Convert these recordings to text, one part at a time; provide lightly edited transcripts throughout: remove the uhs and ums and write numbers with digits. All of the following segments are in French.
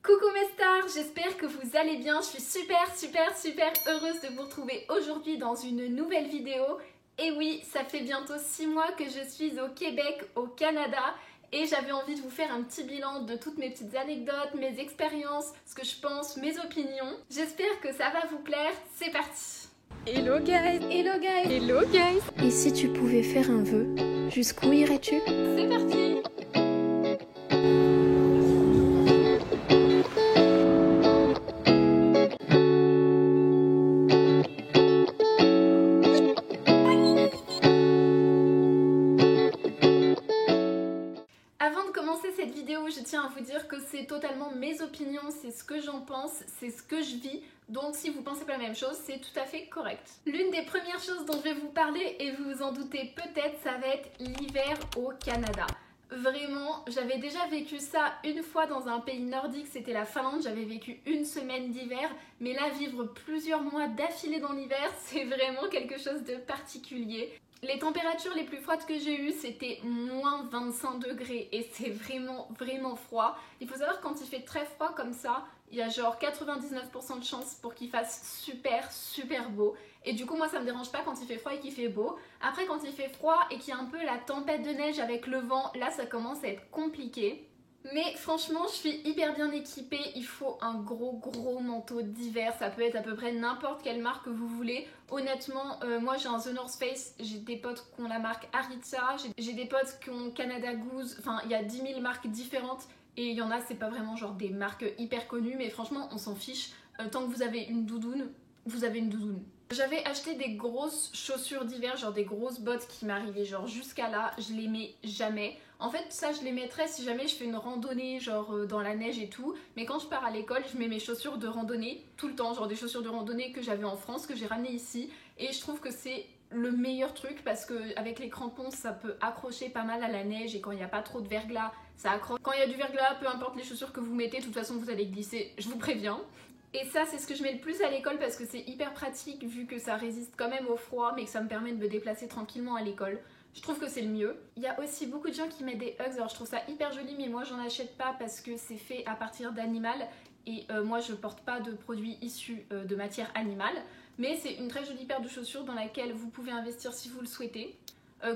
Coucou mes stars, j'espère que vous allez bien. Je suis super heureuse de vous retrouver aujourd'hui dans une nouvelle vidéo. Et oui, ça fait bientôt 6 mois que je suis au Québec, au Canada. Et j'avais envie de vous faire un petit bilan de toutes mes petites anecdotes, mes expériences, ce que je pense, mes opinions. J'espère que ça va vous plaire, c'est parti. Hello guys! Hello guys! Hello guys! Et si tu pouvais faire un vœu, jusqu'où irais-tu? C'est parti! Avant de commencer cette vidéo, je tiens à vous dire que c'est totalement mes opinions, c'est ce que j'en pense, c'est ce que je vis. Donc si vous pensez pas la même chose, c'est tout à fait correct. L'une des premières choses dont je vais vous parler, et vous vous en doutez peut-être, ça va être l'hiver au Canada. Vraiment, j'avais déjà vécu ça une fois dans un pays nordique, c'était la Finlande, j'avais vécu une semaine d'hiver, mais là vivre plusieurs mois d'affilée dans l'hiver, c'est vraiment quelque chose de particulier. Les températures les plus froides que j'ai eues, c'était moins 25 degrés et c'est vraiment froid. Il faut savoir que quand il fait très froid comme ça, il y a genre 99% de chance pour qu'il fasse super beau. Et du coup moi ça me dérange pas quand il fait froid et qu'il fait beau. Après quand il fait froid et qu'il y a un peu la tempête de neige avec le vent, là ça commence à être compliqué. Mais franchement je suis hyper bien équipée, il faut un gros manteau d'hiver, ça peut être à peu près n'importe quelle marque que vous voulez. Honnêtement, moi j'ai un The North Face, j'ai des potes qui ont la marque Aritzia, j'ai des potes qui ont Canada Goose, enfin il y a 10 000 marques différentes. Et il y en a, c'est pas vraiment genre des marques hyper connues, mais franchement on s'en fiche. Tant que vous avez une doudoune, vous avez une doudoune. J'avais acheté des grosses chaussures d'hiver, genre des grosses bottes qui m'arrivaient genre jusqu'à là, je les mets jamais. En fait ça je les mettrais si jamais je fais une randonnée genre dans la neige et tout, mais quand je pars à l'école je mets mes chaussures de randonnée tout le temps, genre des chaussures de randonnée que j'avais en France, que j'ai ramenées ici, et je trouve que c'est le meilleur truc parce que avec les crampons ça peut accrocher pas mal à la neige, et quand il n'y a pas trop de verglas ça accroche. Quand il y a du verglas, peu importe les chaussures que vous mettez, de toute façon vous allez glisser, je vous préviens. Et ça c'est ce que je mets le plus à l'école parce que c'est hyper pratique vu que ça résiste quand même au froid mais que ça me permet de me déplacer tranquillement à l'école. Je trouve que c'est le mieux. Il y a aussi beaucoup de gens qui mettent des Uggs, alors je trouve ça hyper joli mais moi j'en achète pas parce que c'est fait à partir d'animal et moi je porte pas de produits issus de matière animale. Mais c'est une très jolie paire de chaussures dans laquelle vous pouvez investir si vous le souhaitez.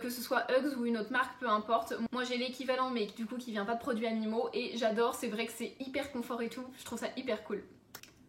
Que ce soit Uggs ou une autre marque, peu importe. Moi j'ai l'équivalent mais du coup qui vient pas de produits animaux et j'adore, c'est vrai que c'est hyper confort et tout, je trouve ça hyper cool.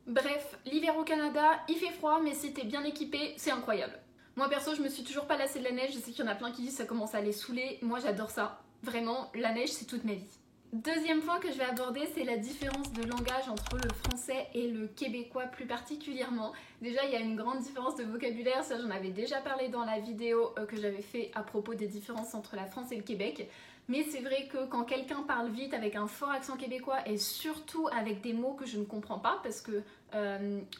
Bref, l'hiver au Canada, il fait froid mais si t'es bien équipé, c'est incroyable. Moi perso je me suis toujours pas lassée de la neige, je sais qu'il y en a plein qui disent que ça commence à les saouler, moi j'adore ça. Vraiment, la neige c'est toute ma vie. Deuxième point que je vais aborder, c'est la différence de langage entre le français et le québécois plus particulièrement. Déjà il y a une grande différence de vocabulaire, ça j'en avais déjà parlé dans la vidéo que j'avais fait à propos des différences entre la France et le Québec. Mais c'est vrai que quand quelqu'un parle vite avec un fort accent québécois et surtout avec des mots que je ne comprends pas parce que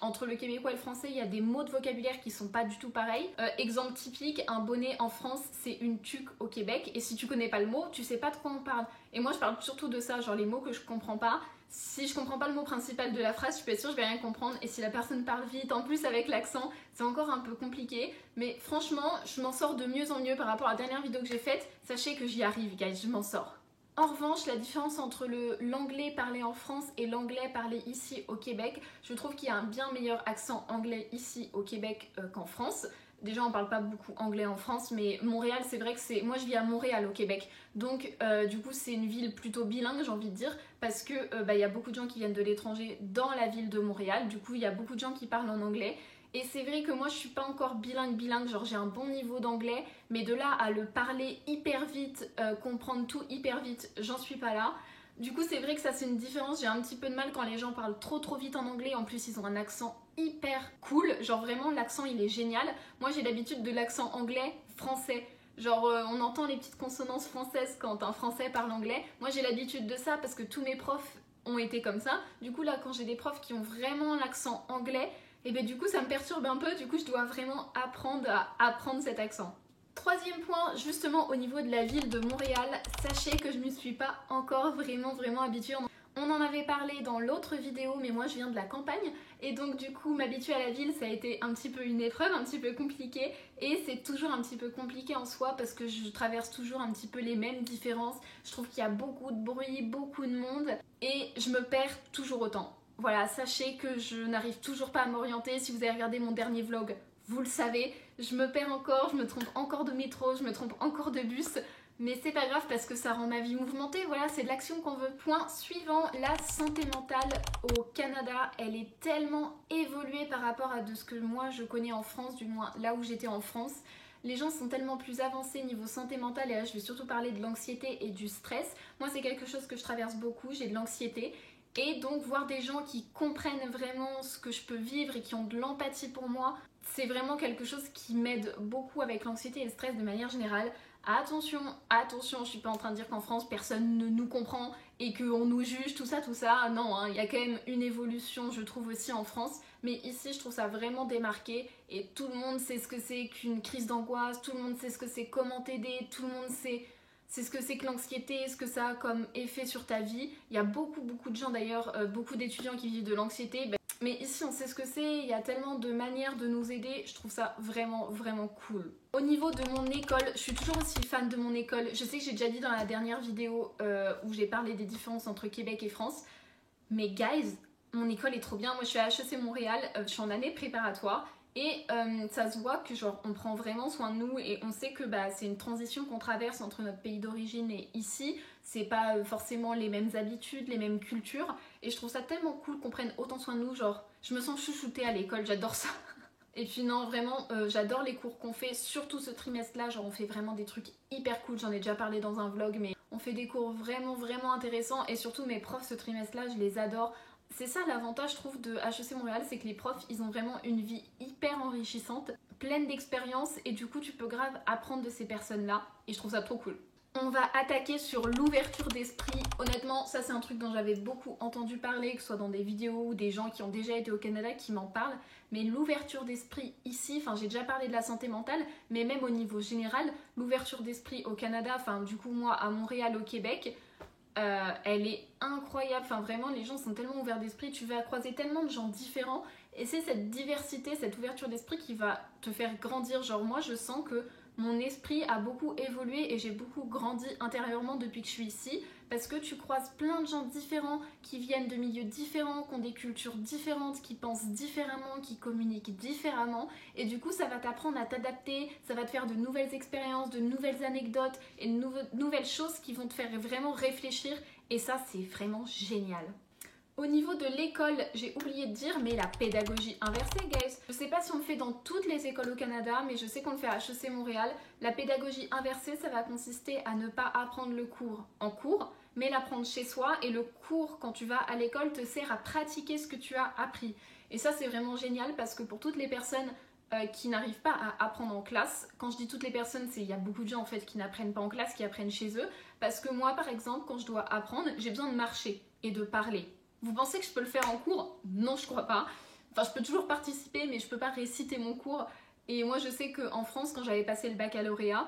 entre le québécois et le français il y a des mots de vocabulaire qui sont pas du tout pareils. Exemple typique, un bonnet en France c'est une tuque au Québec et si tu connais pas le mot tu sais pas de quoi on parle. Et moi je parle surtout de ça, genre les mots que je comprends pas. Si je comprends pas le mot principal de la phrase, je suis pas sûre, je vais rien comprendre. Et si la personne parle vite, en plus avec l'accent, c'est encore un peu compliqué. Mais franchement, je m'en sors de mieux en mieux par rapport à la dernière vidéo que j'ai faite. Sachez que j'y arrive, guys, je m'en sors. En revanche, la différence entre l'anglais parlé en France et l'anglais parlé ici au Québec, je trouve qu'il y a un bien meilleur accent anglais ici au Québec qu'en France. Déjà on parle pas beaucoup anglais en France, mais Montréal c'est vrai que c'est... Moi je vis à Montréal au Québec, donc du coup c'est une ville plutôt bilingue j'ai envie de dire, parce que y a beaucoup de gens qui viennent de l'étranger dans la ville de Montréal, du coup il y a beaucoup de gens qui parlent en anglais. Et c'est vrai que moi je suis pas encore bilingue, genre j'ai un bon niveau d'anglais, mais de là à le parler hyper vite, comprendre tout hyper vite, j'en suis pas là. Du coup c'est vrai que ça c'est une différence, j'ai un petit peu de mal quand les gens parlent trop vite en anglais, en plus ils ont un accent hyper cool, genre vraiment l'accent il est génial. Moi j'ai l'habitude de l'accent anglais français, genre on entend les petites consonances françaises quand un français parle anglais. Moi j'ai l'habitude de ça parce que tous mes profs ont été comme ça. Du coup là quand j'ai des profs qui ont vraiment l'accent anglais, et bien du coup ça me perturbe un peu, du coup je dois vraiment apprendre à apprendre cet accent. Troisième point, justement au niveau de la ville de Montréal, sachez que je ne me suis pas encore vraiment habituée. On en avait parlé dans l'autre vidéo, mais moi je viens de la campagne et donc du coup m'habituer à la ville ça a été un petit peu une épreuve, un petit peu compliqué et c'est toujours un petit peu compliqué en soi parce que je traverse toujours un petit peu les mêmes différences. Je trouve qu'il y a beaucoup de bruit, beaucoup de monde et je me perds toujours autant. Voilà, sachez que je n'arrive toujours pas à m'orienter. Si vous avez regardé mon dernier vlog, vous le savez, je me perds encore, je me trompe encore de métro, je me trompe encore de bus. Mais c'est pas grave parce que ça rend ma vie mouvementée, voilà, c'est de l'action qu'on veut. Point suivant, la santé mentale au Canada, elle est tellement évoluée par rapport à de ce que moi je connais en France, du moins là où j'étais en France. Les gens sont tellement plus avancés niveau santé mentale et là je vais surtout parler de l'anxiété et du stress. Moi c'est quelque chose que je traverse beaucoup, j'ai de l'anxiété. Et donc voir des gens qui comprennent vraiment ce que je peux vivre et qui ont de l'empathie pour moi, c'est vraiment quelque chose qui m'aide beaucoup avec l'anxiété et le stress de manière générale. Attention, attention, je suis pas en train de dire qu'en France personne ne nous comprend et qu'on nous juge, tout ça. Non, hein, il y a quand même une évolution, je trouve aussi en France. Mais ici, je trouve ça vraiment démarqué et tout le monde sait ce que c'est qu'une crise d'angoisse, tout le monde sait ce que c'est comment t'aider, tout le monde sait ce que c'est que l'anxiété, ce que ça a comme effet sur ta vie. Il y a beaucoup de gens d'ailleurs, beaucoup d'étudiants qui vivent de l'anxiété. Mais ici on sait ce que c'est, il y a tellement de manières de nous aider, je trouve ça vraiment cool. Au niveau de mon école, je suis toujours aussi fan de mon école. Je sais que j'ai déjà dit dans la dernière vidéo où j'ai parlé des différences entre Québec et France. Mais guys, mon école est trop bien. Moi je suis à HEC Montréal, je suis en année préparatoire. Et ça se voit que genre on prend vraiment soin de nous et on sait que c'est une transition qu'on traverse entre notre pays d'origine et ici. C'est pas forcément les mêmes habitudes, les mêmes cultures. Et je trouve ça tellement cool qu'on prenne autant soin de nous. Genre je me sens chouchoutée à l'école, j'adore ça. Et puis non vraiment j'adore les cours qu'on fait, surtout ce trimestre là, genre on fait vraiment des trucs hyper cool. J'en ai déjà parlé dans un vlog mais on fait des cours vraiment intéressants. Et surtout mes profs ce trimestre là je les adore. C'est ça l'avantage je trouve de HEC Montréal, c'est que les profs ils ont vraiment une vie hyper enrichissante, pleine d'expérience et du coup tu peux grave apprendre de ces personnes là et je trouve ça trop cool. On va attaquer sur l'ouverture d'esprit. Honnêtement ça c'est un truc dont j'avais beaucoup entendu parler, que ce soit dans des vidéos ou des gens qui ont déjà été au Canada qui m'en parlent. Mais l'ouverture d'esprit ici, enfin j'ai déjà parlé de la santé mentale, mais même au niveau général, l'ouverture d'esprit au Canada, enfin du coup moi à Montréal au Québec, elle est incroyable, enfin vraiment les gens sont tellement ouverts d'esprit, tu vas croiser tellement de gens différents et c'est cette diversité, cette ouverture d'esprit qui va te faire grandir. Genre moi je sens que mon esprit a beaucoup évolué et j'ai beaucoup grandi intérieurement depuis que je suis ici parce que tu croises plein de gens différents qui viennent de milieux différents, qui ont des cultures différentes, qui pensent différemment, qui communiquent différemment et du coup ça va t'apprendre à t'adapter, ça va te faire de nouvelles expériences, de nouvelles anecdotes et de nouvelles choses qui vont te faire vraiment réfléchir et ça c'est vraiment génial. Au niveau de l'école, j'ai oublié de dire, mais la pédagogie inversée, guys. Je sais pas si on le fait dans toutes les écoles au Canada, mais je sais qu'on le fait à HEC Montréal. La pédagogie inversée, ça va consister à ne pas apprendre le cours en cours, mais l'apprendre chez soi. Et le cours, quand tu vas à l'école, te sert à pratiquer ce que tu as appris. Et ça, c'est vraiment génial parce que pour toutes les personnes qui n'arrivent pas à apprendre en classe, quand je dis toutes les personnes, il y a beaucoup de gens en fait qui n'apprennent pas en classe, qui apprennent chez eux. Parce que moi, par exemple, quand je dois apprendre, j'ai besoin de marcher et de parler. Vous pensez que je peux le faire en cours? Non, je crois pas. Enfin, je peux toujours participer, mais je peux pas réciter mon cours. Et moi, je sais qu'en France, quand j'avais passé le baccalauréat,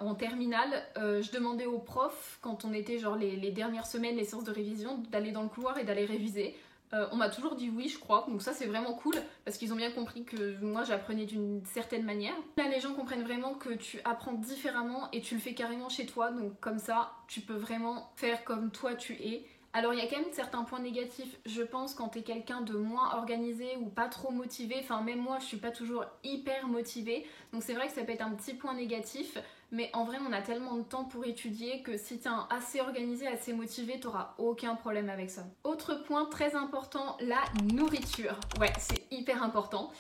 en terminale, je demandais aux profs, quand on était genre les dernières semaines, les séances de révision, d'aller dans le couloir et d'aller réviser. On m'a toujours dit oui, je crois. Donc ça, c'est vraiment cool, parce qu'ils ont bien compris que moi, j'apprenais d'une certaine manière. Là, les gens comprennent vraiment que tu apprends différemment et tu le fais carrément chez toi. Donc comme ça, tu peux vraiment faire comme toi tu es. Alors il y a quand même certains points négatifs, je pense, quand t'es quelqu'un de moins organisé ou pas trop motivé. Enfin même moi je suis pas toujours hyper motivée, donc c'est vrai que ça peut être un petit point négatif. Mais en vrai on a tellement de temps pour étudier que si t'es assez organisé, assez motivé, t'auras aucun problème avec ça. Autre point très important, la nourriture. Ouais, c'est hyper important.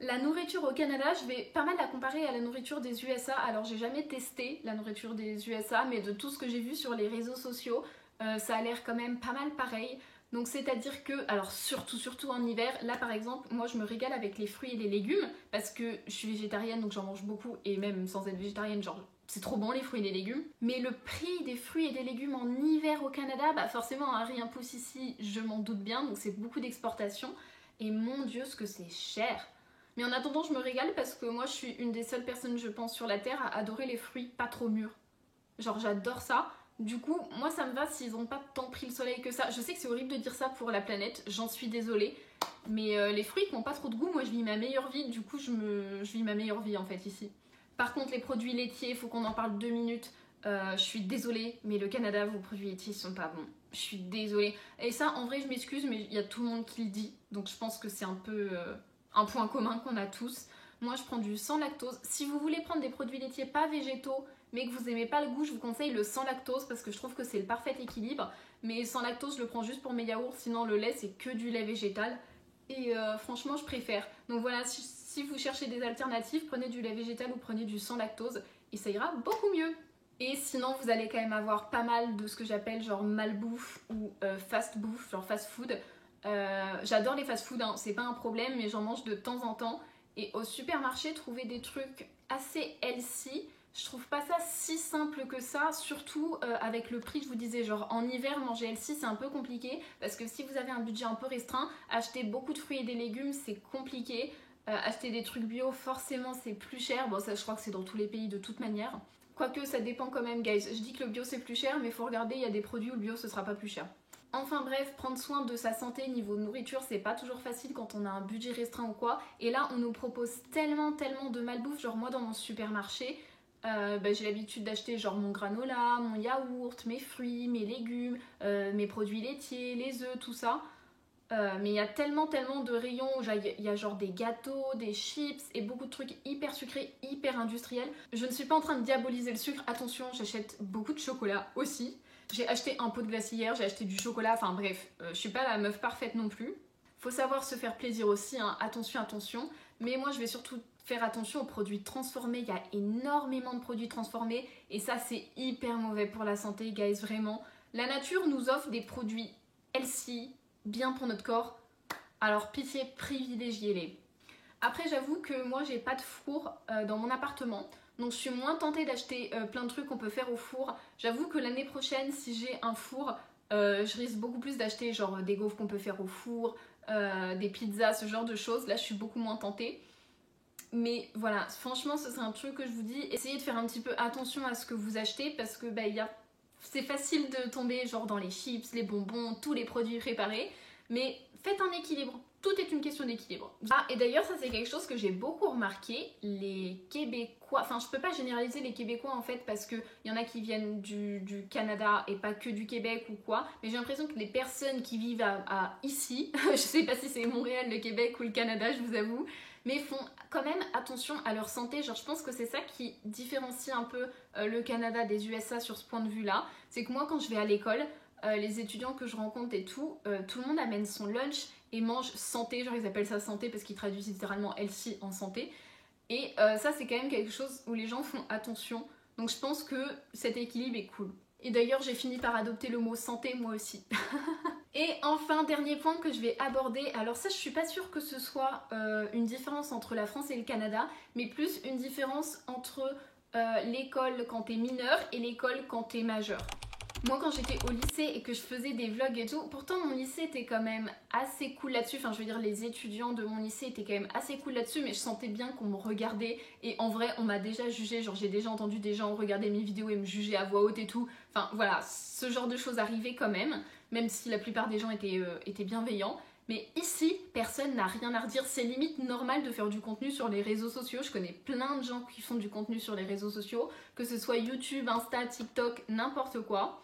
La nourriture au Canada, je vais pas mal la comparer à la nourriture des USA. Alors j'ai jamais testé la nourriture des USA, mais de tout ce que j'ai vu sur les réseaux sociaux, ça a l'air quand même pas mal pareil. Donc c'est à dire que, alors surtout en hiver, là par exemple, moi je me régale avec les fruits et les légumes parce que je suis végétarienne donc j'en mange beaucoup et même sans être végétarienne, genre c'est trop bon les fruits et les légumes. Mais le prix des fruits et des légumes en hiver au Canada, forcément hein, rien pousse ici, je m'en doute bien, donc c'est beaucoup d'exportation et mon dieu ce que c'est cher. Mais en attendant je me régale parce que moi je suis une des seules personnes je pense sur la terre à adorer les fruits pas trop mûrs. Genre j'adore ça. Du coup, moi ça me va s'ils n'ont pas tant pris le soleil que ça. Je sais que c'est horrible de dire ça pour la planète, j'en suis désolée. Mais les fruits qui n'ont pas trop de goût, moi je vis ma meilleure vie, du coup je vis ma meilleure vie en fait ici. Par contre les produits laitiers, il faut qu'on en parle 2 minutes. Je suis désolée, mais le Canada, vos produits laitiers sont pas bons. Je suis désolée. Et ça, en vrai, je m'excuse, mais il y a tout le monde qui le dit. Donc je pense que c'est un peu un point commun qu'on a tous. Moi, je prends du sans lactose. Si vous voulez prendre des produits laitiers pas végétaux, mais que vous aimez pas le goût, je vous conseille le sans lactose parce que je trouve que c'est le parfait équilibre. Mais sans lactose, je le prends juste pour mes yaourts. Sinon, le lait, c'est que du lait végétal. Et franchement, je préfère. Donc voilà, si vous cherchez des alternatives, prenez du lait végétal ou prenez du sans lactose. Et ça ira beaucoup mieux. Et sinon, vous allez quand même avoir pas mal de ce que j'appelle genre malbouffe ou fast bouffe, genre fast food. J'adore les fast food, hein, c'est pas un problème, mais j'en mange de temps en temps. Et au supermarché, trouver des trucs assez healthy, je trouve pas ça si simple que ça, surtout avec le prix, je vous disais, genre en hiver, manger healthy, c'est un peu compliqué, parce que si vous avez un budget un peu restreint, acheter beaucoup de fruits et des légumes, c'est compliqué. Acheter des trucs bio, forcément, c'est plus cher. Bon, ça, je crois que c'est dans tous les pays de toute manière. Quoique ça dépend quand même, guys. Je dis que le bio c'est plus cher, mais il faut regarder, il y a des produits où le bio ce sera pas plus cher. Enfin bref, prendre soin de sa santé niveau nourriture, c'est pas toujours facile quand on a un budget restreint ou quoi. Et là, on nous propose tellement de malbouffe. Genre moi dans mon supermarché, j'ai l'habitude d'acheter genre mon granola, mon yaourt, mes fruits, mes légumes, mes produits laitiers, les œufs, tout ça. Mais il y a tellement de rayons, il y a genre des gâteaux, des chips et beaucoup de trucs hyper sucrés, hyper industriels. Je ne suis pas en train de diaboliser le sucre, attention, j'achète beaucoup de chocolat aussi. J'ai acheté un pot de glace hier, j'ai acheté du chocolat, enfin bref, je suis pas la meuf parfaite non plus. Faut savoir se faire plaisir aussi, hein. Attention. Mais moi je vais surtout faire attention aux produits transformés, il y a énormément de produits transformés et ça c'est hyper mauvais pour la santé, guys, vraiment. La nature nous offre des produits healthy, bien pour notre corps, alors pitié, privilégiez-les. Après j'avoue que moi j'ai pas de four dans mon appartement, donc je suis moins tentée d'acheter plein de trucs qu'on peut faire au four. J'avoue que l'année prochaine, si j'ai un four, je risque beaucoup plus d'acheter genre des gaufres qu'on peut faire au four, des pizzas, ce genre de choses. Là je suis beaucoup moins tentée. Mais voilà, franchement ce serait un truc que je vous dis, essayez de faire un petit peu attention à ce que vous achetez parce que c'est facile de tomber genre dans les chips, les bonbons, tous les produits préparés, mais faites un équilibre, tout est une question d'équilibre. Ah, et d'ailleurs ça c'est quelque chose que j'ai beaucoup remarqué, les Québécois, enfin je peux pas généraliser les Québécois en fait parce qu'il y en a qui viennent du Canada et pas que du Québec ou quoi, mais j'ai l'impression que les personnes qui vivent ici, je sais pas si c'est Montréal, le Québec ou le Canada, je vous avoue, mais font quand même attention à leur santé. Genre je pense que c'est ça qui différencie un peu le Canada des USA sur ce point de vue là. C'est que moi quand je vais à l'école, les étudiants que je rencontre et tout le monde amène son lunch et mange santé, genre ils appellent ça santé parce qu'ils traduisent littéralement healthy en santé. Et ça c'est quand même quelque chose où les gens font attention. Donc je pense que cet équilibre est cool. Et d'ailleurs j'ai fini par adopter le mot santé moi aussi. Et enfin, dernier point que je vais aborder, alors ça je suis pas sûre que ce soit une différence entre la France et le Canada, mais plus une différence entre l'école quand t'es mineur et l'école quand t'es majeur. Moi quand j'étais au lycée et que je faisais des vlogs et tout, pourtant mon lycée était quand même assez cool là-dessus, enfin je veux dire les étudiants de mon lycée étaient quand même assez cool là-dessus, mais je sentais bien qu'on me regardait et en vrai on m'a déjà jugé, genre j'ai déjà entendu des gens regarder mes vidéos et me juger à voix haute et tout, enfin voilà, ce genre de choses arrivait quand même si la plupart des gens étaient bienveillants. Mais ici, personne n'a rien à redire. C'est limite normal de faire du contenu sur les réseaux sociaux. Je connais plein de gens qui font du contenu sur les réseaux sociaux, que ce soit YouTube, Insta, TikTok, n'importe quoi.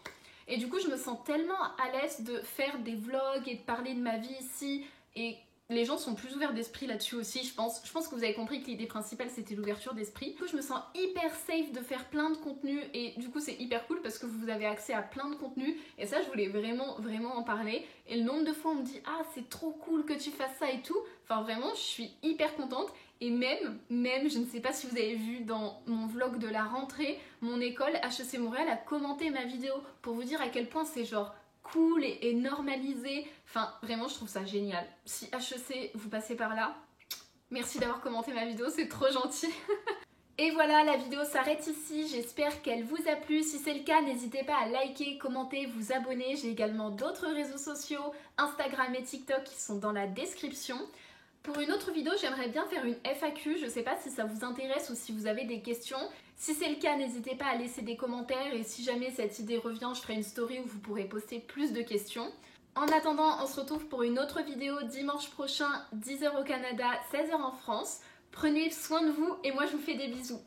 Et du coup, je me sens tellement à l'aise de faire des vlogs et de parler de ma vie ici. Et les gens sont plus ouverts d'esprit là-dessus aussi, je pense. Je pense que vous avez compris que l'idée principale, c'était l'ouverture d'esprit. Du coup, je me sens hyper safe de faire plein de contenus. Et du coup, c'est hyper cool parce que vous avez accès à plein de contenus. Et ça, je voulais vraiment en parler. Et le nombre de fois, on me dit « Ah, c'est trop cool que tu fasses ça et tout ». Enfin, vraiment, je suis hyper contente. Et même, je ne sais pas si vous avez vu dans mon vlog de la rentrée, mon école HEC Montréal a commenté ma vidéo pour vous dire à quel point c'est genre cool et normalisé. Enfin, vraiment, je trouve ça génial. Si HEC, vous passez par là, merci d'avoir commenté ma vidéo, c'est trop gentil. Et voilà, la vidéo s'arrête ici. J'espère qu'elle vous a plu. Si c'est le cas, n'hésitez pas à liker, commenter, vous abonner. J'ai également d'autres réseaux sociaux, Instagram et TikTok qui sont dans la description. Pour une autre vidéo, j'aimerais bien faire une FAQ. Je sais pas si ça vous intéresse ou si vous avez des questions. Si c'est le cas, n'hésitez pas à laisser des commentaires et si jamais cette idée revient, je ferai une story où vous pourrez poster plus de questions. En attendant, on se retrouve pour une autre vidéo dimanche prochain, 10h au Canada, 16h en France. Prenez soin de vous et moi je vous fais des bisous.